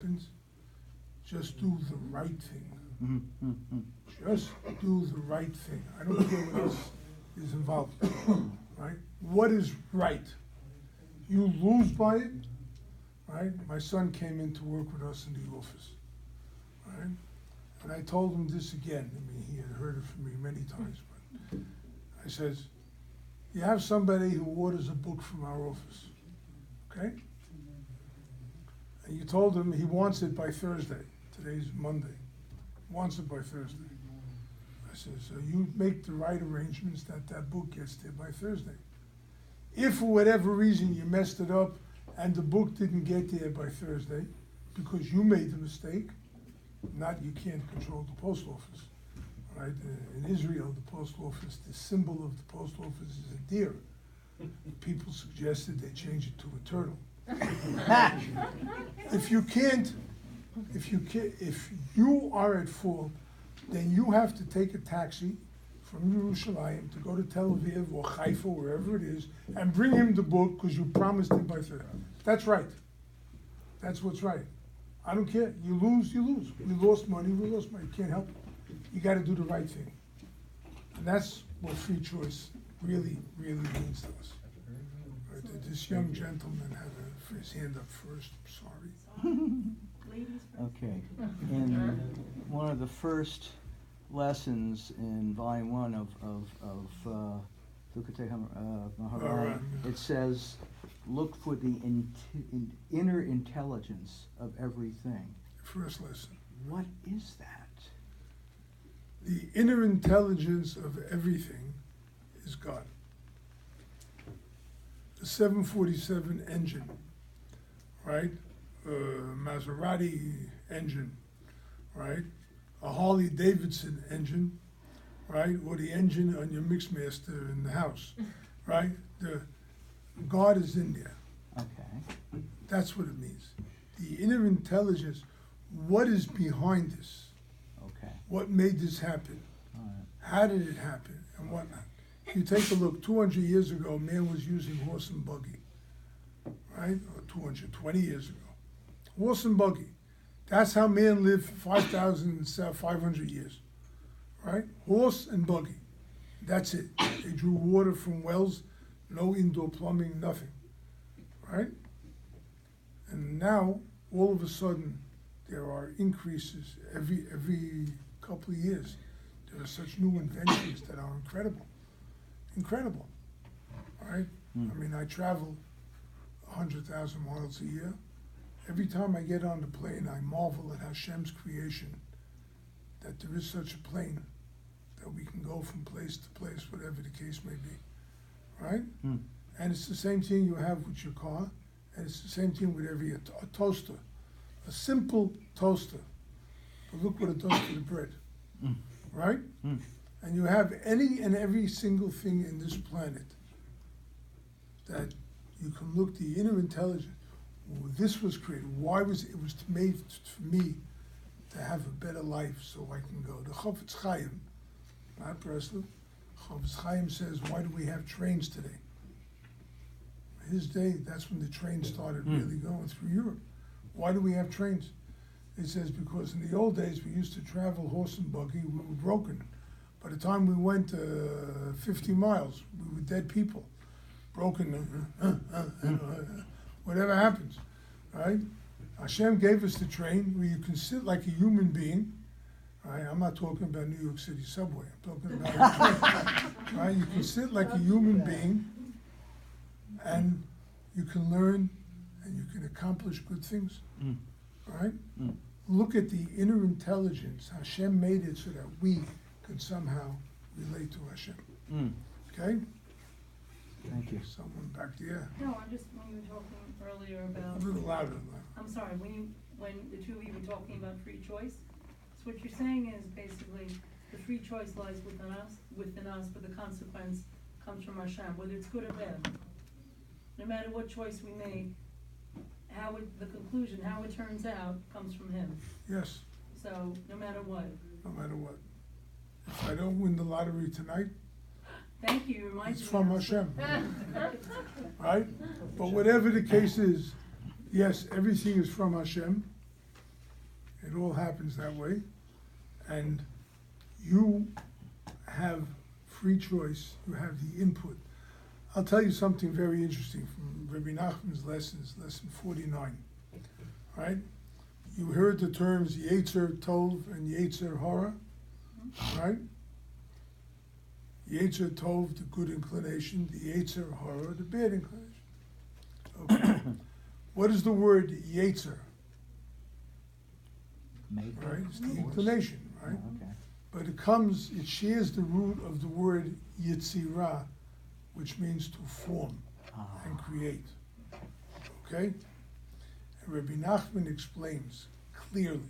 happens, just do the right thing. Mm-hmm. Mm-hmm. Just do the right thing. I don't care what else is involved, right? What is right? You lose by it, right? My son came in to work with us in the office, right? And I told him this again. I mean, he had heard it from me many times, but I says, you have somebody who orders a book from our office, okay? And you told him he wants it by Thursday. Today's Monday. He wants it by Thursday. I said, so you make the right arrangements that book gets there by Thursday. If for whatever reason you messed it up and the book didn't get there by Thursday because you made the mistake, not you can't control the post office, right? In Israel, the post office, the symbol of the post office is a deer. People suggested they change it to a turtle. If you are at fault, then you have to take a taxi from Yerushalayim to go to Tel Aviv or Haifa, wherever it is, and bring him the book because you promised him by Thursday. That's right. That's what's right. I don't care. You lose, you lose. We lost money, we lost money. You can't help it. You got to do the right thing. And that's what free choice really, really means to us. Right? This young gentleman had his hand up first. I'm sorry. Okay. In one of the first lessons in volume 1 of Lukatei Maharan, it says, look for the inner intelligence of everything. First lesson. What is that? The inner intelligence of everything is God. The 747 engine, right? Maserati engine, right? A Harley Davidson engine, right? Or the engine on your Mixmaster in the house, right? God is in there. Okay. That's what it means. The inner intelligence, what is behind this? Okay. What made this happen? All right. How did it happen? And whatnot. You take a look, 200 years ago, man was using horse and buggy, right? Or 220 years ago. Horse and buggy. That's how man lived for 5,500 years, right? Horse and buggy. That's it. They drew water from wells, no indoor plumbing, nothing, right? And now, all of a sudden, there are increases every couple of years. There are such new inventions that are incredible. Incredible, right? I mean, I travel 100,000 miles a year. Every time I get on the plane, I marvel at Hashem's creation, that there is such a plane, that we can go from place to place, whatever the case may be, right? And it's the same thing you have with your car, and it's the same thing with a toaster, a simple toaster. But look what it does to the bread, right? And you have any and every single thing in this planet that you can look the inner intelligence. Well, this was created. Why was it? It was made for me to have a better life, so I can go. The Chaim, not Breslov. Chaim says, "Why do we have trains today?" His day, that's when the trains started really going through Europe. Why do we have trains? He says because in the old days we used to travel horse and buggy. We were broken. By the time we went 50 miles, we were dead people, broken. Whatever happens, right? Hashem gave us the train where you can sit like a human being. Right? I'm not talking about New York City subway. I'm talking about a train. Right? You can sit like a human being, and you can learn, and you can accomplish good things. Right? Look at the inner intelligence. Hashem made it so that we can somehow relate to Hashem. Okay? Thank you. Someone back there. No, I'm just, when you were talking earlier about. A little louder. I'm sorry, when the two of you were talking about free choice, so what you're saying is basically the free choice lies within us, but the consequence comes from Hashem, whether it's good or bad. No matter what choice we make, the conclusion, how it turns out, comes from Him. Yes. So, no matter what. No matter what. If I don't win the lottery tonight, Thank you, remind me. it's from Hashem. Right? But whatever the case is, yes, everything is from Hashem. It all happens that way. And you have free choice, you have the input. I'll tell you something very interesting from Rabbi Nachman's lessons, lesson 49, right? You heard the terms Yetzer Tov and Yetzer Hara, right? Yetzer Tov, the good inclination, the Yetzer Hara, the bad inclination. Okay. What is the word Yetzer? Make Right, it's the force. inclination, Oh, right? okay. But it shares the root of the word Yetzirah, which means to form and create. Okay? And Rabbi Nachman explains clearly.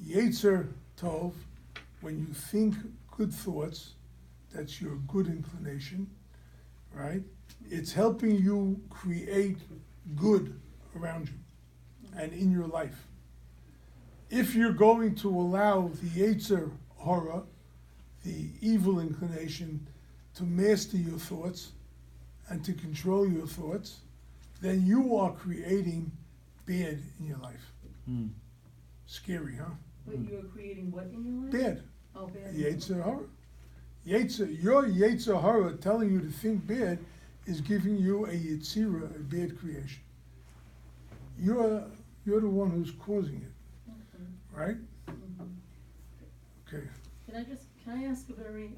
Yetzer Tov, when you think good thoughts, that's your good inclination, right? It's helping you create good around you and in your life. If you're going to allow the Yetzer Hara, the evil inclination, to master your thoughts and to control your thoughts, then you are creating bad in your life. Hmm. Scary, huh? But you are creating what in your life? Bad. Oh, bad. Yetzer Hara. Your Yetzer Hara telling you to think bad is giving you a Yetzirah, a bad creation. You're the one who's causing it, Okay. right? Mhm. Okay, Can I ask a very,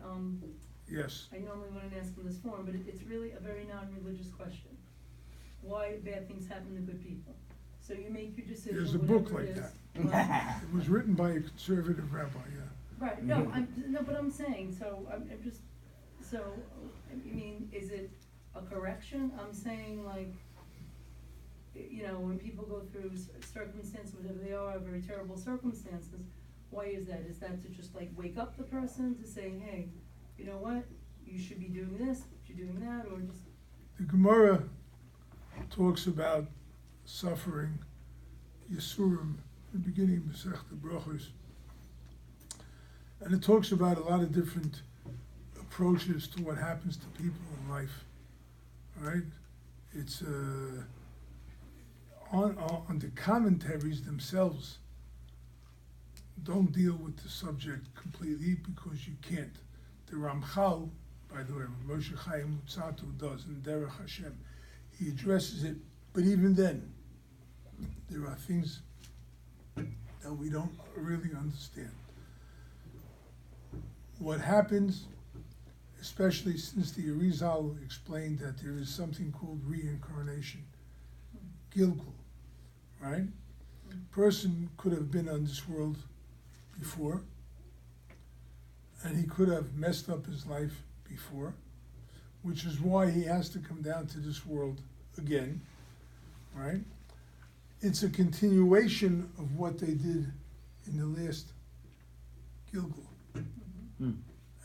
yes. I normally wouldn't ask in this forum, but it's really a very non-religious question. Why bad things happen to good people? So you make your decision, There's a book whatever like it is. that. It was written by a conservative rabbi, yeah. Right, no, but I'm saying, so, I'm just, so, I mean, is it a correction? I'm saying like, when people go through circumstances, whatever they are, very terrible circumstances, why is that? Is that to just like wake up the person to say, hey, you know what, you should be doing this, you're doing that, or just? The Gemara talks about suffering, Yisurim, the beginning of Masechta Brachos. And it talks about a lot of different approaches to what happens to people in life, right? It's on the commentaries themselves don't deal with the subject completely because you can't. The Ramchal, by the way, Moshe Chaim Luzzatto does in Derech Hashem, he addresses it, but even then, there are things that we don't really understand. What happens, especially since the Arizal explained that there is something called reincarnation, Gilgul, right? Person could have been on this world before, and he could have messed up his life before, which is why he has to come down to this world again, right? It's a continuation of what they did in the last Gilgul. Hmm.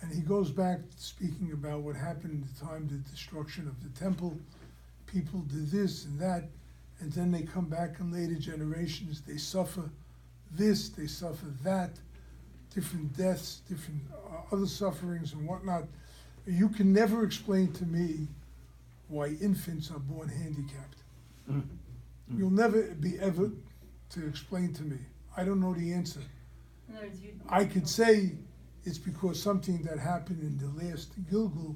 And he goes back speaking about what happened at the time of the destruction of the temple. People did this and that, and then they come back in later generations, they suffer this, they suffer that, different deaths, different other sufferings and whatnot. You can never explain to me why infants are born handicapped. Mm. You'll never be able to explain to me. I don't know the answer. In other words, I could say it's because something that happened in the last Gilgul, or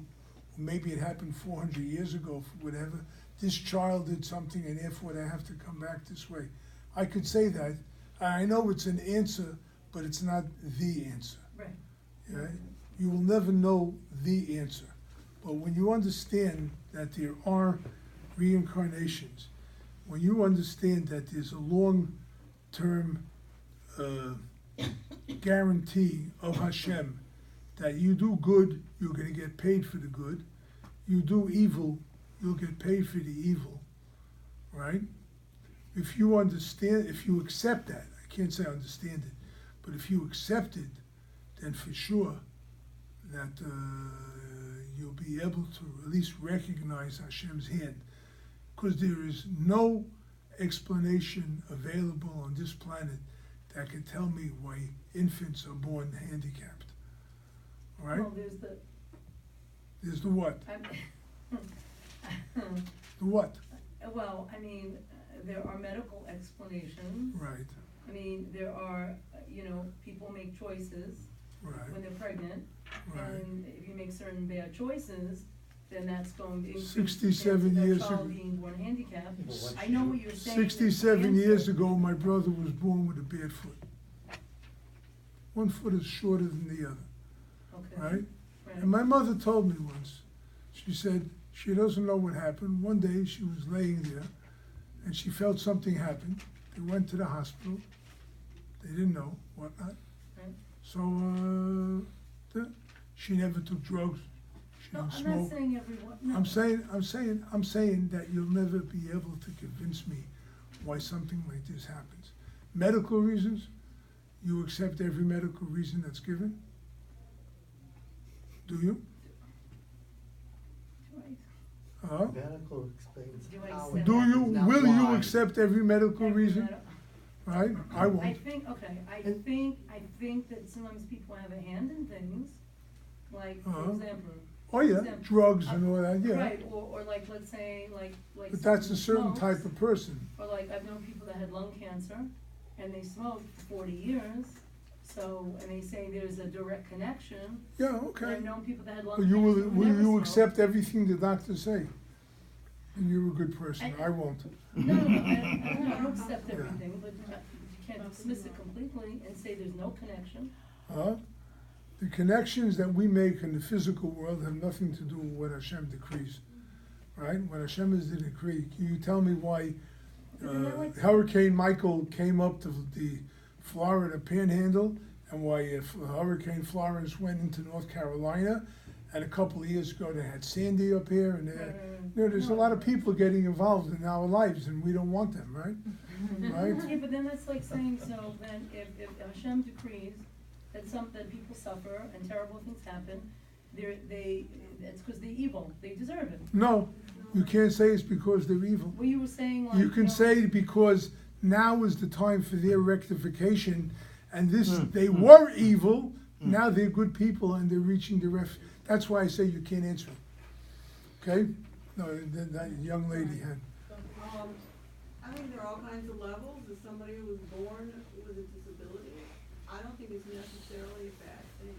maybe it happened 400 years ago, whatever. This child did something and therefore they have to come back this way. I could say that. I know it's an answer, but it's not the answer. Right. Yeah? You will never know the answer. But when you understand that there are reincarnations, when you understand that there's a long-term guarantee of Hashem that you do good, you're going to get paid for the good. You do evil, you'll get paid for the evil, right? If you understand, if you accept that, I can't say understand it, but if you accept it, then for sure that you'll be able to at least recognize Hashem's hand, because there is no explanation available on this planet that can tell me why infants are born handicapped. All right? Well, There's the what? I'm- The what? Well, I mean, there are medical explanations. Right, I mean, there are, people make choices when right. they're pregnant. Right. And if you make certain bad choices, then that's going to increase 67 the years chance of ago. that child being born handicapped. Well, what I know what you're saying. 67 years ago. ago, my brother was born with a bad foot. One foot is shorter than the other, Okay. right? And my mother told me once, she said she doesn't know what happened. One day she was laying there and she felt something happen. They went to the hospital. They didn't know, whatnot. Right. So she never took drugs. She No, didn't I'm smoke. not saying everyone, no. I'm saying that you'll never be able to convince me why something like this happens. Medical reasons, you accept every medical reason that's given? Do you? Huh? Medical explains Do I how accept- it Do you, happens, not will you why. accept every medical Every reason? medi- Right? I I won't. think, okay, I think that sometimes people have a hand in things, like, for Uh-huh. example. Oh, yeah, example, drugs and all that, yeah. Right, or like, let's say, like. But that's a certain smokes, type of person. Or like, I've known people that had lung cancer, and they smoked for 40 years, so, and they say there's a direct connection. Yeah, And okay. I've known people that had lung Will cancer you, who will never you smoked. accept everything the doctors say? And you're a good person, I- I won't. No, I don't accept everything, but you can't dismiss it completely and say there's no connection. Huh? The connections that we make in the physical world have nothing to do with what Hashem decrees, right? What Hashem is the decree. Can you tell me why Isn't that like- Hurricane Michael came up to the Florida Panhandle, and why if Hurricane Florence went into North Carolina, and a couple of years ago they had Sandy up here, and there's a lot of people getting involved in our lives, and we don't want them, right? Right? Yeah, but then that's like saying, so then if Hashem decrees that people suffer and terrible things happen, it's because they're evil, they deserve it. No, you can't say it's because they're evil. Well, you were saying like. You can know, say because now is the time for their rectification, and this, Hmm. they were evil, now they're good people and they're reaching the that's why I say you can't answer it. Okay? No, that young lady had, I think there are all kinds of levels. As somebody who was born with a disability, I don't think it's necessarily a bad thing.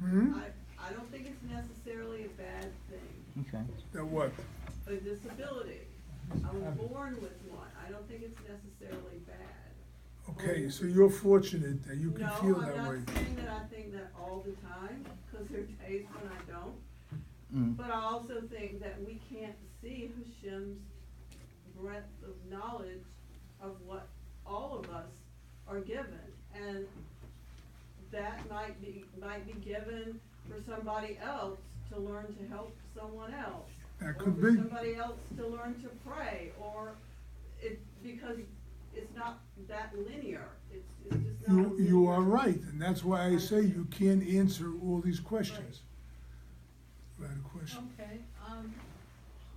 hmm? I don't think it's necessarily a bad thing, Okay. That what? a disability. I was born with one. I don't think it's necessarily bad. Okay, so you're fortunate that you can feel No, that way. I'm not saying that I think that all the time, because there are days when I don't. Mm. But I also think that we can't see Hashem's breadth of knowledge of what all of us are given. And that might be given for somebody else to learn to help someone else. That Or could for be. somebody else to learn to pray, or because it's not that linear. It's just not. a You are linear- right, and that's why I say you can't answer all these questions. You had a question? Okay,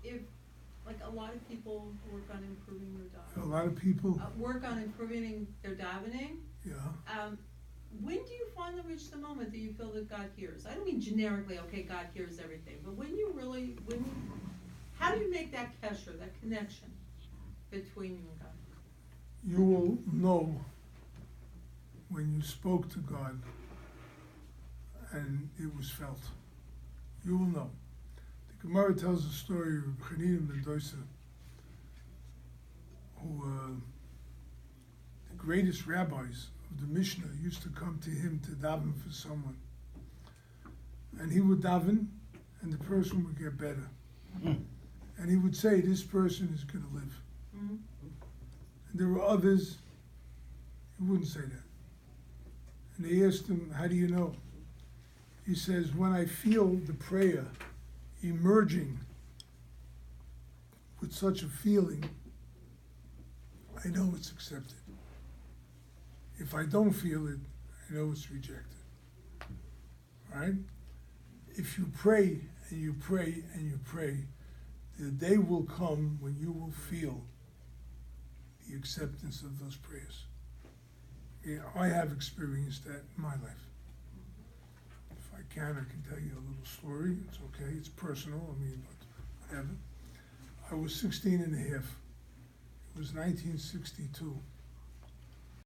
if, like, a lot of people work on improving their A davening, lot of people, work on improving their davening, yeah. when do you finally reach the moment that you feel that God hears? I don't mean generically, okay, God hears everything, but when you really, how do you make that kesher, that connection between you and God? You will know when you spoke to God and it was felt. You will know. The Gemara tells the story of Chaim Mendoza, who the greatest rabbis of the Mishnah used to come to him to daven for someone. And he would daven and the person would get better. And he would say, this person is going to live. Mm-hmm. And there were others who wouldn't say that. And they asked him, how do you know? He says, when I feel the prayer emerging with such a feeling, I know it's accepted. If I don't feel it, I know it's rejected. Right? If you pray and you pray and you pray, the day will come when you will feel the acceptance of those prayers. Yeah, I have experienced that in my life. If I can tell you a little story. It's okay, it's personal, but whatever. I was 16 and a half. It was 1962.